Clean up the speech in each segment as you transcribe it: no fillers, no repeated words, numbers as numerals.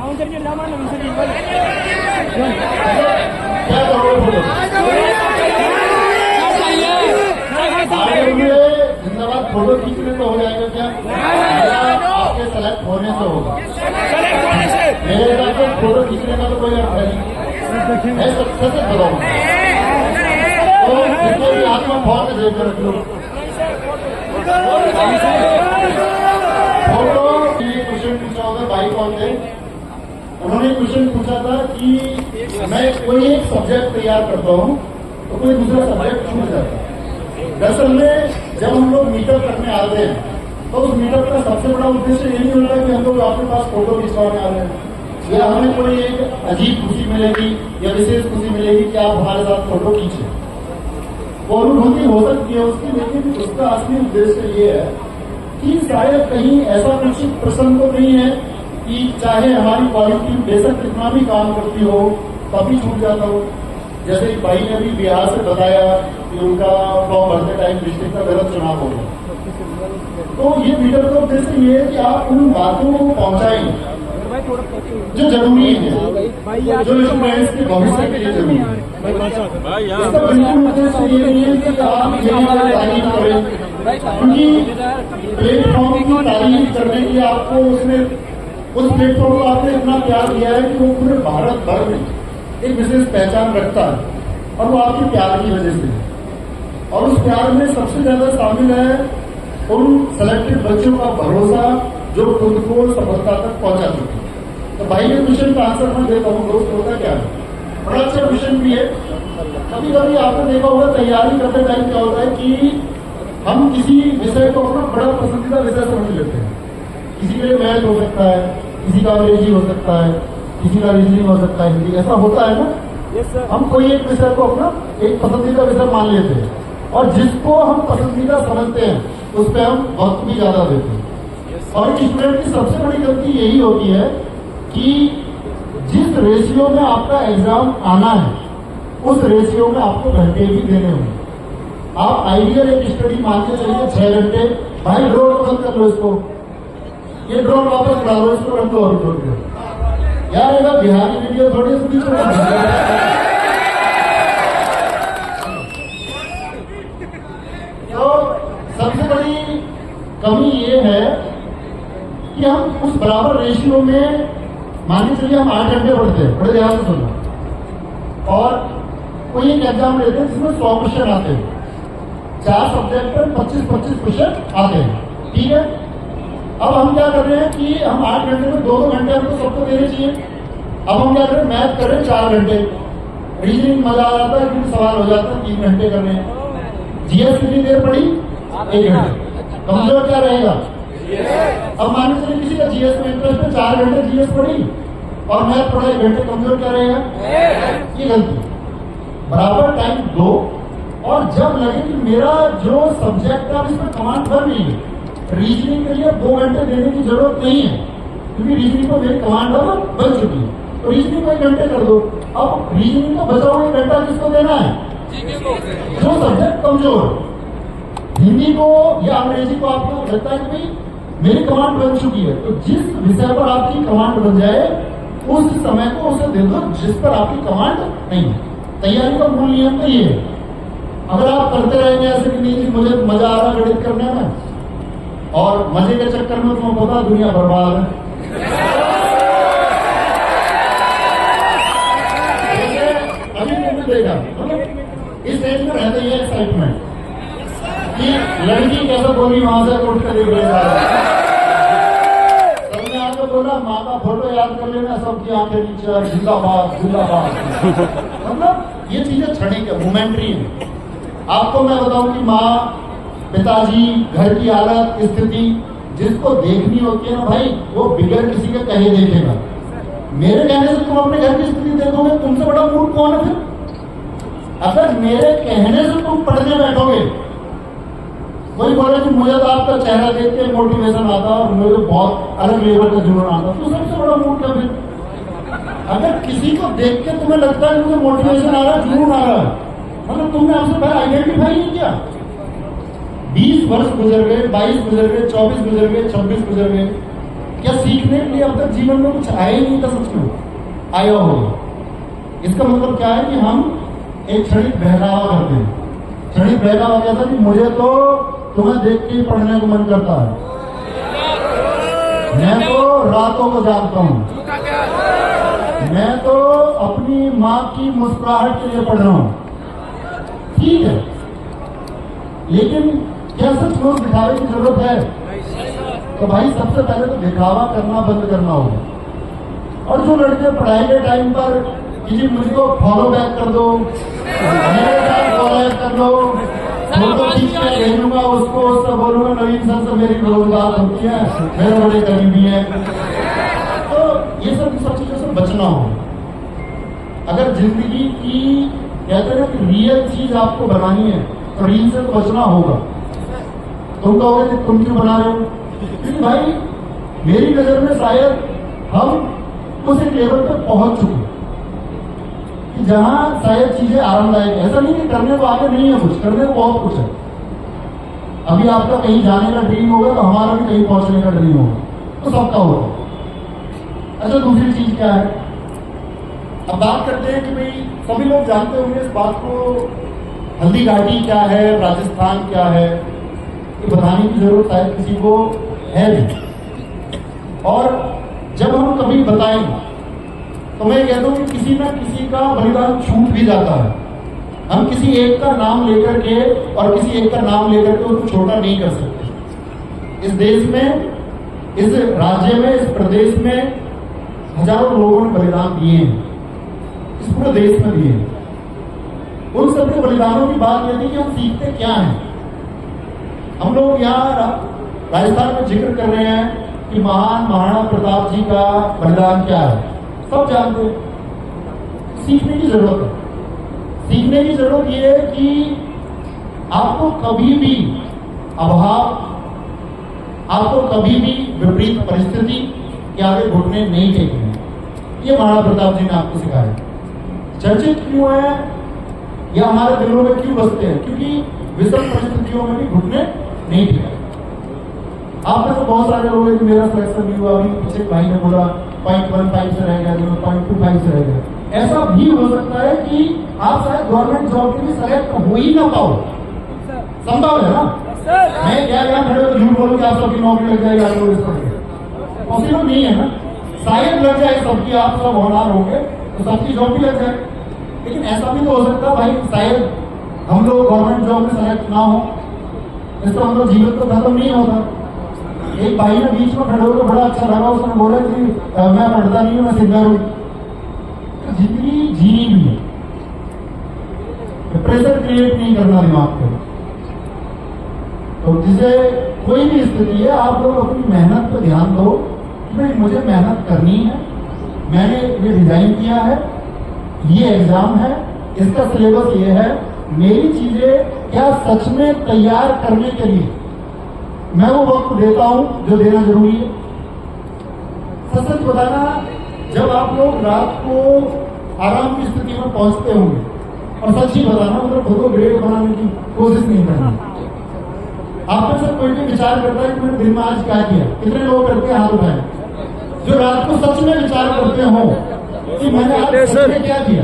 जिंदाबाद फोटो खींचने तो हो जाएगा क्या? आपके सेलेक्ट होने से होगा। मेरे हिसाब से फोटो खींचने का तो कोई अर्थ है नहीं, सबसे बताऊँ तो जितने भी हाथ में फोन से देख कर रख लो फोटो। ये क्वेश्चन पूछा होगा भाई कौन थे, उन्होंने क्वेश्चन पूछा था कि मैं कोई एक सब्जेक्ट तैयार करता हूँ तो कोई दूसरा सब्जेक्ट छूट जाता है। दरअसल में जब हम लोग मीटअप करने आते हैं तो उस मीटअप का सबसे बड़ा उद्देश्य ये नहीं होता कि हम लोग आपके पास फोटो खिंचवाने आ रहे हैं या हमें कोई एक अजीब खुशी मिलेगी या विशेष खुशी मिलेगी कि आप हमारे साथ फोटो खींचे। वो अनुभूति हो सकती है उसकी, लेकिन उसका असली उद्देश्य ये है कि शायद कहीं ऐसा कुछ प्रसंग तो नहीं है कि चाहे हमारी क्वालिटी बेशक कितना भी काम करती हो तभी छूट जाता हो। जैसे भाई ने अभी बिहार से बताया कि उनका फॉर्म भरते टाइम डिस्ट्रिक्ट का गलत चुनाव हो गया, तो ये मीडिया का उद्देश्य ये है कि आप उन बातों को पहुंचाएंगे जो जरूरी है, जो स्टूडेंट्स के भविष्य के लिए जरूरी है। इसका बिल्कुल उद्देश्य ये नहीं है कि आप तारीफ करें, क्योंकि प्लेटफॉर्म की तारीफ करने के लिए आपको उसने उस प्लेटफॉर्म को आपने इतना प्यार दिया है कि वो पूरे भारत भर में एक विशेष पहचान रखता है और वो आपके प्यार की वजह से। और उस प्यार में सबसे ज्यादा शामिल है उन सेलेक्टेड बच्चों का भरोसा जो खुद को सफलता तक पहुंचा चुके। तो भाई ने क्वेश्चन का आंसर मैं देता हूँ, दोस्त होता क्या है, बड़ा अच्छा क्वेश्चन भी है। कभी कभी आपने देखा होगा तैयारी करते टाइम क्या होता है कि हम किसी विषय को अपना बड़ा पसंदीदा विषय समझ लेते हैं। किसी के लिए मैथ हो सकता है, किसी का अंग्रेजी हो सकता है, किसी का रीजनिंग हो सकता है, हिंदी, ऐसा होता है ना। हम कोई एक विषय को अपना एक पसंदीदा विषय मान लेते हैं और जिसको हम पसंदीदा समझते हैं उस पर हम वक्त भी ज्यादा देते हैं। और स्टूडेंट की सबसे बड़ी गलती यही होती है कि जिस रेशियो में आपका एग्जाम आना है उस रेशियो में आपको घंटे भी देने होंगे। आप आइडियल एक स्टडी मान के चलिए 6 घंटे, भाई ड्रोन बंद कर लो इसको, ये ड्रोन वापस उड़ा लो, इसको रख दो और छोड़ दो यार, एगा बिहारी वीडियो थोड़ी सी बीच में। तो सबसे बड़ी कमी ये है कि हम उस बराबर रेशियो में मान के चलिए हम 8 घंटे पढ़ते हैं, बड़े ध्यान से सुनना, और कोई एक एग्जाम लेते हैं जिसमें 100 क्वेश्चन आते हैं, 4 सब्जेक्ट पर 25-25 क्वेश्चन आते हैं, ठीक है। अब हम क्या कर रहे हैं कि हम 8 घंटे में 2-2 घंटे हमको सबको देने चाहिए। अब हम क्या करें, मैथ कर रहे हैं 4 घंटे, रीजनिंग मजा आ जाता है क्योंकि सवाल हो जाता है 3 घंटे कर रहे हैं, जीएस कितनी देर पड़ी 1 घंटे, कमजोर क्या रहेगा। अब मान लीजिए किसी का जीएस में इंटरेस्ट है, 4 घंटे जीएस पढ़ी और मैथ पढ़ा 1 घंटे, कमजोर क्या रहेगा। ये गलती, बराबर टाइम दो। और जब लगे कि मेरा जो सब्जेक्ट है इसमें कमांड भर नहीं है, रीजनिंग के लिए 2 घंटे देने की जरूरत नहीं है क्योंकि रीजनिंग को मेरी कमांड बन चुकी है, तो रीजनिंग को 1 घंटे कर दो। अब रीजनिंग का बचा हुआ 1 घंटा किसको देना है, जो सब्जेक्ट कमजोर। हिंदी को या अंग्रेजी को आपको लगता है कि भाई मेरी कमांड बन चुकी है, तो जिस विषय पर आपकी कमांड बन जाए उस समय को उसे दे दो जिस पर आपकी कमांड नहीं है। तैयारी का मूल नियम तो ये है। अगर आप करते रहेंगे ऐसे कि नहीं मुझे मजा आ रहा गणित करने में और मजे के चक्कर में तुम्हें पता दुनिया बर्बाद है। अभी तुमने देखा इस एज में रहते ही एक्साइटमेंट कि लड़की कैसे बोली वहां से उठ कर देख सबने आगे बोला माँ का फोटो याद कर लेना, सबकी आंखें नीचे, जिंदाबाद जिंदाबाद। मतलब ये चीजें क्षणिक है, मोमेंट्री है। आपको मैं बताऊं कि माँ, पिताजी, घर की हालत, स्थिति जिसको देखनी होती है ना भाई, वो बिगड़ किसी के कहे देखेगा। मेरे कहने से तुम अपने घर की स्थिति देखोगे, तुमसे बड़ा मूड कौन है फिर। अगर मेरे कहने से तुम पढ़ने बैठोगे, कोई बोले कि मुझे तो आपका चेहरा देख के मोटिवेशन आता और मुझे बहुत अलग लेवल का जुनून आता, तो सबसे बड़ा मूड क्या फिर। अगर किसी को देख के तुम्हें लगता है मुझे मोटिवेशन आ रहा है, जुनून आ रहा है, मतलब तुमने हमसे पहले आइडेंटिफाई नहीं किया। 20 वर्ष गुजर गए, 22 गुजर गए, 24 गुजर गए, 26 गुजर गए, क्या सीखने के लिए अब तक जीवन में कुछ आया ही नहीं था? सच में आया होगा। इसका मतलब क्या है कि हम एक क्षणिक बहकावा करते हैं। क्षणिक बहकावा क्या था कि मुझे तो तुम्हें देख के पढ़ने को मन करता है, मैं तो रातों को जागता हूं, मैं तो अपनी मां की मुस्कुराहट के लिए पढ़ रहा हूं। ठीक है, लेकिन क्या सच में दिखावे की जरूरत है? तो भाई सबसे पहले तो दिखावा करना बंद करना होगा। और जो लड़के पढ़ाई के टाइम पर कि जी मुझको फॉलो बैक कर दो, मेरे साथ फॉलो कर दो, फोटो खींच के भेजूंगा उसको, उससे बोलूंगा नवीन सर से मेरी रोज बात होती है, मेरे बड़े करीबी है। तो ये सब चीजों से बचना हो। अगर जिंदगी की कहते हैं कि रियल चीज आपको बनानी है तो रील से तो बचना होगा। तुम कहोगे कि तुम क्यों बना रहे हो? क्योंकि भाई मेरी नजर में शायद हम उस एक लेवल पर पहुंच चुके कि जहां शायद चीजें आरामदायक है। ऐसा नहीं कि करने को आगे नहीं है, कुछ करने को बहुत कुछ है। अभी आपका कहीं जाने का ड्रीम होगा तो हमारा भी कहीं पहुंचने का ड्रीम होगा, तो सबका होगा। अच्छा, दूसरी चीज क्या है? अब बात करते हैं कि भाई सभी लोग जानते होंगे इस बात को, हल्दी घाटी क्या है, राजस्थान क्या है, ये बताने की जरूरत शायद किसी को है भी। और जब हम कभी बताएंगे तो मैं कहता हूं कि किसी न किसी का बलिदान छूट भी जाता है। हम किसी एक का नाम लेकर के और किसी एक का नाम लेकर के उसको छोटा नहीं कर सकते। इस देश में, इस राज्य में, इस प्रदेश में हजारों लोगों ने बलिदान दिए हैं, इस पूरे देश में दिए हैं। उन सबके बलिदानों की बात यह थी कि हम सीखते क्या हैं। हम लोग यहाँ राजस्थान में जिक्र कर रहे हैं कि महान महाराणा प्रताप जी का बलिदान क्या है, सब जानते हैं। सीखने की जरूरत है। सीखने की जरूरत यह है कि आपको कभी भी अभाव, आपको कभी भी विपरीत परिस्थिति के आगे घुटने नहीं टेकने। ये महाराणा प्रताप जी ने आपको सिखाया। चर्चित क्यों है या हमारे दिलों में क्यों बसते हैं? क्योंकि विषम परिस्थितियों में भी घुटने नहीं टेका। आप में तो बहुत सारे लोग हैं कि मेरा सिलेक्शन नहीं हुआ, अभी पीछे भाई ने बोला 0.15 से रह गया, 0.25 से रह गया। ऐसा भी हो सकता है कि आप शायद गवर्नमेंट जॉब के लिए सेलेक्ट हो ही ना पाओ। संभव है ना? मैं क्या यहाँ खड़े हो झूठ बोलूं कि आप सबकी नौकरी लग जाएगी, आप लोग इस तरह पॉसिबल नहीं है ना। शायद लग जाए सबकी, आप सब होनहार होंगे तो सबकी जॉब भी लग जाए। लेकिन ऐसा भी तो हो सकता है भाई शायद हम लोग गवर्नमेंट जॉब में सेलेक्ट ना हो, इसका मतलब जीवन तो खत्म नहीं होता। एक भाई ने बीच में खड़े होकर बड़ा अच्छा लगा, उसने बोला कि मैं पढ़ता नहीं हूं, मैं सिंगर हूं। जिंदगी जीनी भी है, प्रेशर क्रिएट नहीं करना दिमाग पे। तो जिसे कोई भी स्थिति है, आप लोग अपनी मेहनत पर ध्यान दो कि भाई मुझे मेहनत करनी है, मैंने ये डिजाइन किया है, ये एग्जाम है, इसका सिलेबस ये है, मेरी चीजें क्या सच में तैयार करने के लिए मैं वो वक्त देता हूं जो देना जरूरी है। सच बताना, जब आप लोग रात को आराम की स्थिति में पहुंचते होंगे, और सच ही बताना मतलब खुद को ग्रेट बनाने की कोशिश नहीं करनी। आप में से कोई भी विचार करता है कि मैंने दिन में आज क्या किया? कितने लोग करते हैं? हाथ उठाएं जो रात को सच में विचार करते हो कि मैंने आज सच में क्या किया।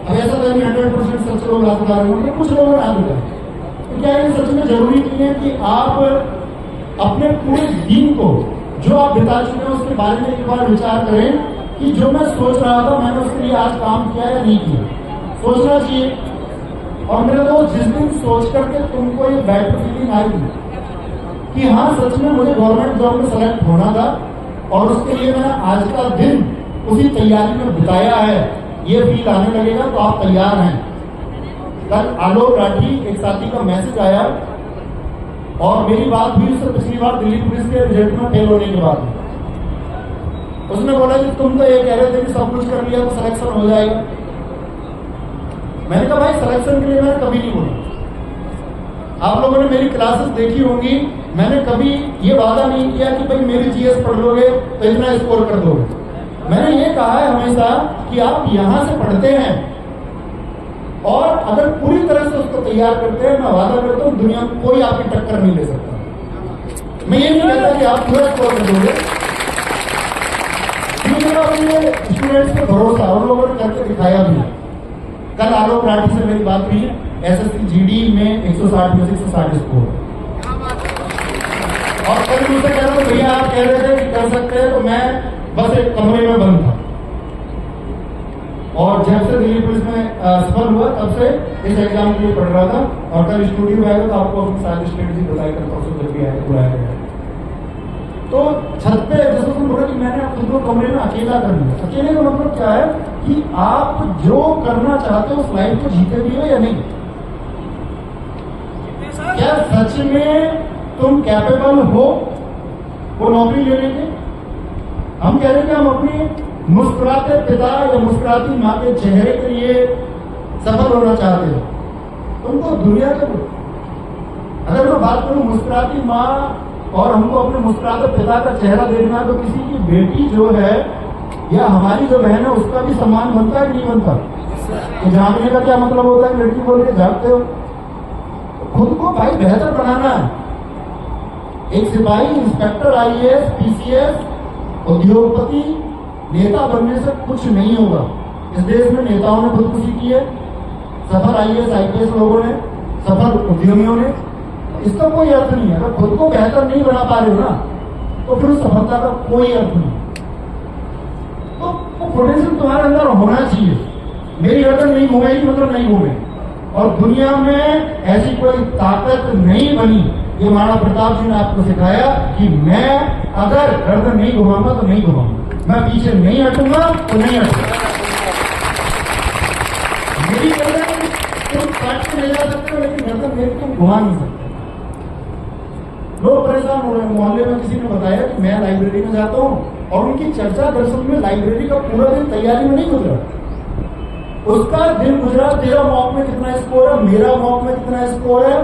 अब ऐसा तो 100% सच लोग हाथ उठा रहे होंगे, कुछ लोगों ने हाथ उठाए। तो क्या ये सच में जरूरी नहीं है कि आप अपने पूरे दिन को जो आप बिता चुके हैं उसके बारे में एक बार विचार करें कि जो मैं सोच रहा था मैंने उसके लिए आज काम किया या नहीं किया? सोचना चाहिए। और मेरे तो जिस दिन सोच करके तुमको ये बैड फीलिंग आएगी कि हाँ सच में मुझे गवर्नमेंट जॉब में सेलेक्ट होना था और उसके लिए मैंने आज का दिन उसी तैयारी में बिताया है, ये फील आने लगेगा तो आप तैयार हैं। कल आलोक राठी एक साथी का मैसेज आया और मेरी बात हुई उससे पिछली बार दिल्ली पुलिस के रिजल्ट में फेल होने के बाद। उसने बोला कि तुम तो ये कह रहे थे कि सब कुछ कर लिया तो सिलेक्शन हो जाएगा। मैंने कहा भाई सिलेक्शन के लिए मैंने कभी नहीं बोला। आप लोगों ने मेरी क्लासेस देखी होंगी, मैंने कभी ये वादा नहीं किया कि भाई मेरी जीएस पढ़ लोगे तो इतना स्कोर कर दोगे। मैंने ये कहा है हमेशा कि आप यहां से पढ़ते हैं और अगर पूरी तरह से उसको तैयार करते हैं, मैं वादा करता हूं दुनिया में कोई आपकी टक्कर नहीं ले सकता। मैं ये नहीं कहता कि आप पूरा स्कोर कर दोगे, अपने स्टूडेंट्स पे भरोसा, और लोगों ने करके दिखाया भी। कल आलोक राठी से मेरी बात हुई, एसएससी जीडी में 160 में से 160 स्कोर, और कल मुझसे कह रहा था भैया आप कह रहे थे कि कर सकते हैं, तो मैं बस एक कमरे में बंद था। और जब से दिल्ली पुलिस में सफल हुआ तब से इस एग्जाम के लिए पढ़ रहा था, और कल स्टूडियो आएगा तो आपको अपनी सारी स्ट्रेटेजी बताई कर परसों जब भी आएगा बुलाया गया। तो छत पे जैसे तुम बोला कि मैंने खुद को कमरे में अकेला कर दिया। अकेले का मतलब क्या है कि आप जो करना चाहते हो उस लाइफ को जीते भी हो या नहीं। क्या सच में तुम कैपेबल हो वो नौकरी लेने के? हम कह रहे हैं कि हम अपनी मुस्कुराते पिता या मुस्कुराती माँ के चेहरे के लिए सफल होना चाहते हो। तुमको दुनिया के, अगर मैं बात करूं मुस्कुराती माँ और हमको अपने मुस्कुराते पिता का चेहरा देखना है, तो किसी की बेटी जो है या हमारी जो बहन है उसका भी सम्मान बनता है कि नहीं बनता? तो झांकने का क्या मतलब होता है? लड़की बोल के झांकते हो। खुद को भाई बेहतर बनाना है। एक सिपाही, इंस्पेक्टर, आईएएस, पीसीएस, उद्योगपति, नेता बनने से कुछ नहीं होगा। इस देश में नेताओं ने खुदकुशी की है, सफल आईएएस आईपीएस लोगों ने, सफल उद्यमियों ने। इसका कोई अर्थ नहीं है। अगर खुद को बेहतर नहीं बना पा रहे हो ना, तो फिर उस सफलता का कोई अर्थ नहीं। तो पोटेंशियल तुम्हारे अंदर होना चाहिए। मेरी गर्दन नहीं घूमेगी मतलब नहीं घूमेगी, और दुनिया में ऐसी कोई ताकत नहीं बनी। ये महाराणा प्रताप जी ने आपको सिखाया कि मैं अगर गर्दन नहीं घुमाऊंगा तो नहीं घुमाऊंगा, मैं पीछे नहीं हटूंगा तो नहीं हटूंगा। मेरी गर्दन तुम काट के ले जा सकते हो, लेकिन गर्दन मेरी तुम घुमा नहीं सकते। लोग परेशान हो रहे हैं। मोहल्ले में किसी ने बताया कि मैं लाइब्रेरी में जाता हूँ, और उनकी चर्चा दरअसल में लाइब्रेरी का पूरा दिन तैयारी में नहीं गुजरा। उसका दिन गुजरा तेरा मॉक में कितना स्कोर है, मेरा मॉक में कितना स्कोर है,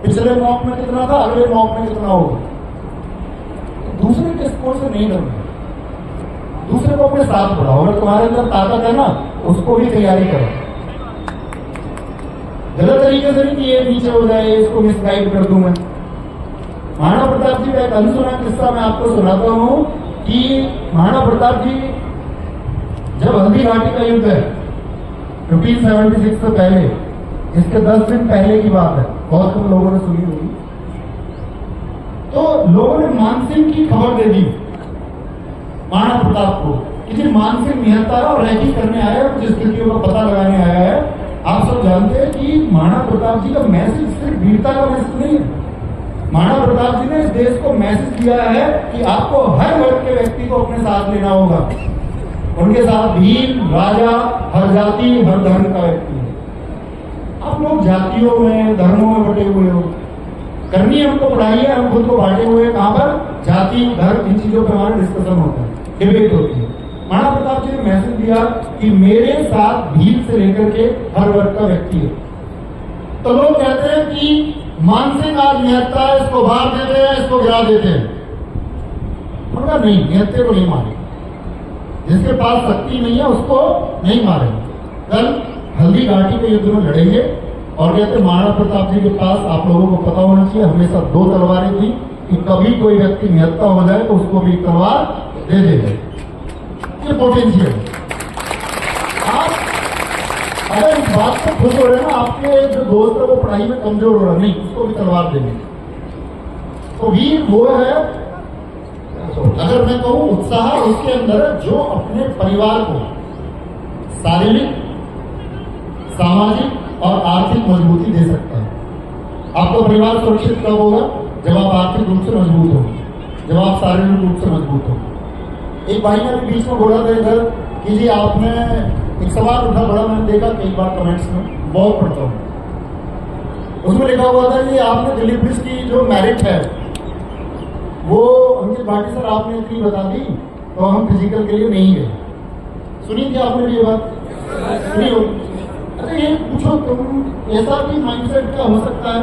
पिछले मॉक में कितना था, अगले मॉक में कितना होगा। दूसरे के स्कोर से नहीं डरना, दूसरे को अपने साथ बढ़ाओ। अगर तुम्हारे अंदर ताकत है ना, उसको भी तैयारी करो। गलत तरीके से नहीं कि ये नीचे हो जाए, इसको मिसगाइड कर दूं मैं। महाराणा प्रताप जी का एक अनसुना किस्सा मैं आपको सुनाता हूं कि महाराणा प्रताप जी जब हल्दी घाटी का युद्ध है 1576 से पहले, इसके 10 दिन पहले की बात है, बहुत कम लोगों ने सुनी होगी, तो लोगों ने मानसिंह की खबर दे दी महाराणा प्रताप को कि जी मानसिंह निहत्ता और रैकी करने आया है, कुछ स्थितियों का पता लगाने आया है। आप सब जानते हैं कि महाराणा प्रताप जी का मैसेज सिर्फ वीरता का मैसेज नहीं है। महाराणा प्रताप जी ने इस देश को मैसेज दिया है कि आपको हर वर्ग के व्यक्ति को अपने साथ लेना होगा। उनके साथ भील, राजा, हर जाति, हर धर्म का व्यक्ति है। आप लोग जातियों में, धर्मों में बटे हुए हो। करनी है हमको पढ़ाई है, हम खुद को बांटे हुए हैं। कहां पर? जाति, धर्म, इन चीजों पर हमारा डिस्कशन होता है, डिबेट होती है। महाराणा प्रताप जी ने मैसेज दिया कि मेरे साथ भील से लेकर के हर वर्ग का व्यक्ति है। तो लोग कहते हैं कि मानसिंह आज निहत्ता है, इसको बाहर देते हैं, इसको गिरा देते हैं। उनका नहीं, निहत्ते को नहीं मारे। जिसके पास शक्ति नहीं है उसको नहीं मारे। कल हल्दी घाटी के युद्ध में लड़ेंगे, और कहते महाराणा प्रताप जी के पास, आप लोगों को पता होना चाहिए, हमेशा 2 तलवारें थी कि कभी कोई व्यक्ति निहत्ता हो जाए तो उसको भी तलवार दे देंगे। ये पोटेंशियल। आप अगर इस बात से खुश हो रहे हैं ना, आपके जो दोस्त है वो पढ़ाई में कमजोर हो रहा नहीं, उसको भी तलवार देंगे। तो वीर वो है, अगर मैं कहूं उत्साह उसके अंदर जो अपने परिवार को शारीरिक, सामाजिक और आर्थिक मजबूती दे सकता है। आपका परिवार सुरक्षित कब होगा? जब आप आर्थिक रूप से मजबूत हो, जब आप शारीरिक रूप से मजबूत हो। एक भाई ने भी बीच में बोला था इधर कि जी आपने एक सवाल उठा, बड़ा मैंने देखा कई बार कमेंट्स में, बहुत पढ़ता हूँ। उसमें लिखा हुआ था कि आपने दिल्ली पुलिस की जो मेरिट है वो अंकित भाटी सर आपने इतनी बता दी, तो हम फिजिकल के लिए नहीं गए। सुनी थी आपने भी ये बात? सुनी हो? अरे ये पूछो तुम, ऐसा भी माइंडसेट क्या हो सकता है?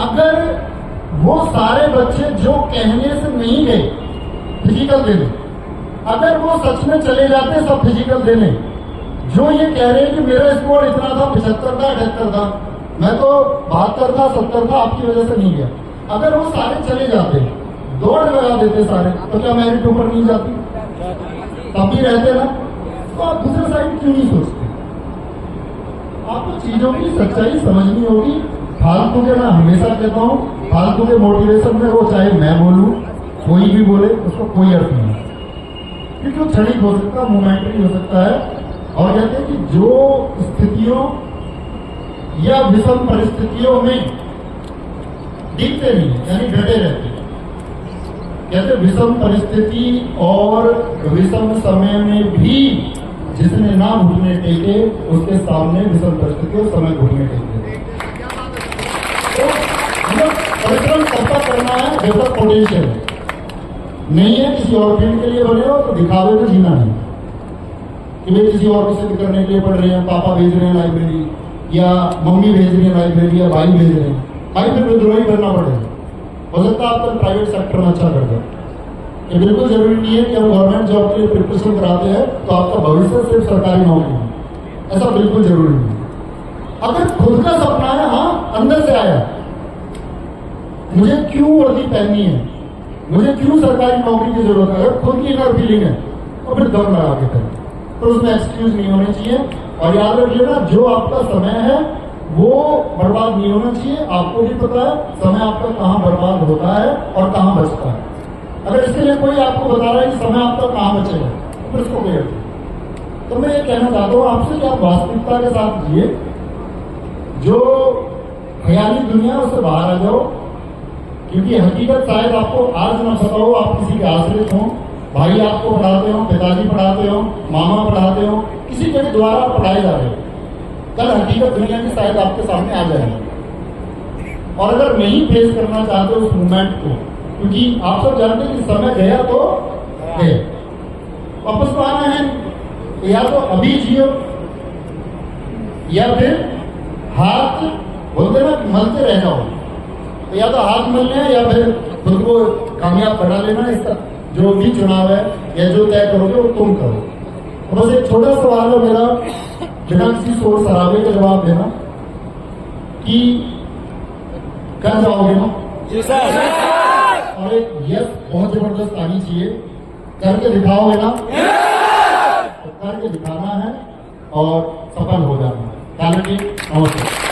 अगर वो सारे बच्चे जो कहने से नहीं गए फिजिकल देने, अगर वो सच में चले जाते सब फिजिकल देने, जो ये कह रहे हैं कि मेरा स्कोर इतना था, 75 था, 78 था, मैं तो 72 था, 70 था, आपकी वजह से नहीं गया, अगर वो सारे चले जाते, दौड़ लगा देते सारे, तो क्या मेरिट ऊपर नहीं जाती? तब भी रहते ना। तो आप दूसरे साइड क्यों नहीं सोचते? आपको चीजों की सच्चाई समझनी होगी। फालतू के, मैं हमेशा कहता हूं, फालतू के मोटिवेशन में, वो चाहे मैं बोलूं, कोई भी बोले, उसको कोई अर्थ नहीं, क्योंकि वो क्षणिक हो सकता है, मोमेंटरी हो सकता है। और कहते हैं कि जो स्थितियों या विषम परिस्थितियों में दिखते नहीं, यानी डटे रहते हैं, कहते विषम परिस्थिति और विषम समय में भी जिसने ना घुटने टेके, उसके सामने विषम परिस्थिति और समय घुटने टेके। तो परिश्रम सबका करना है जैसा पोटेंशियल नहीं है। किसी और फील्ड के लिए बने हो तो दिखावे में जीना है कि वे किसी और को सिद्ध करने के लिए पढ़ रहे हैं, पापा भेज रहे हैं लाइब्रेरी, या मम्मी भेज रही है लाइब्रेरी, या भाई भेज रहे हैं, भाई फिर विद्रोही करना पड़ेगा। हो सकता है आप प्राइवेट सेक्टर में अच्छा कर दो। ये बिल्कुल जरूरी नहीं है कि हम गवर्नमेंट जॉब के लिए प्रिपरेशन कराते हैं तो आपका भविष्य सिर्फ सरकारी नौकरी है, ऐसा बिल्कुल जरूरी नहीं। अगर खुद का सपना है, हाँ अंदर से आया, मुझे क्यों वर्दी पहननी है, मुझे क्यों सरकारी नौकरी की जरूरत है, अगर खुद की इनर फीलिंग है तो फिर दम लगा के करें, तो उसमें एक्सक्यूज नहीं होने चाहिए। और याद रखिएगा, जो आपका समय है वो बर्बाद नहीं होना चाहिए। आपको भी पता है समय आपका कहाँ बर्बाद होता है और कहाँ बचता है। अगर इसके लिए कोई आपको बता रहा है कि समय आपका कहाँ बचेगा, तो फिर इसको क्लियर। तो मैं ये कहना चाहता हूँ आपसे कि आप वास्तविकता के साथ जिए, जो ख्याली दुनिया उससे बाहर आ जाओ, क्योंकि हकीकत शायद आपको आज न पता हो, आप किसी के आश्रित हो, भाई आपको पढ़ाते हो, पिताजी पढ़ाते हो, मामा पढ़ाते हो, किसी के द्वारा पढ़ाए जा रहे हो, कल हकीकत दुनिया की शायद आपके सामने आ जाएगी। और अगर नहीं फेस करना चाहते उस मूवमेंट को, क्योंकि आप सब जानते हैं कि समय गया तो है, वापस तो आना है, या तो अभी जियो या फिर हाथ बोलते ना मलते रह जाओ, या तो हाथ मल लें या फिर खुद को कामयाब बना लेना। इसका जो भी चुनाव है या जो तय करोगे वो तुम करो। तो बस एक छोटा सवाल है मेरा, बिना किसी शोर शराबे का जवाब देना कि कर जाओगे ना? जी सर। और एक यस बहुत जबरदस्त आनी चाहिए, करके दिखाओगे ना? तो करके दिखाना है और सफल हो जाना है। नमस्ते।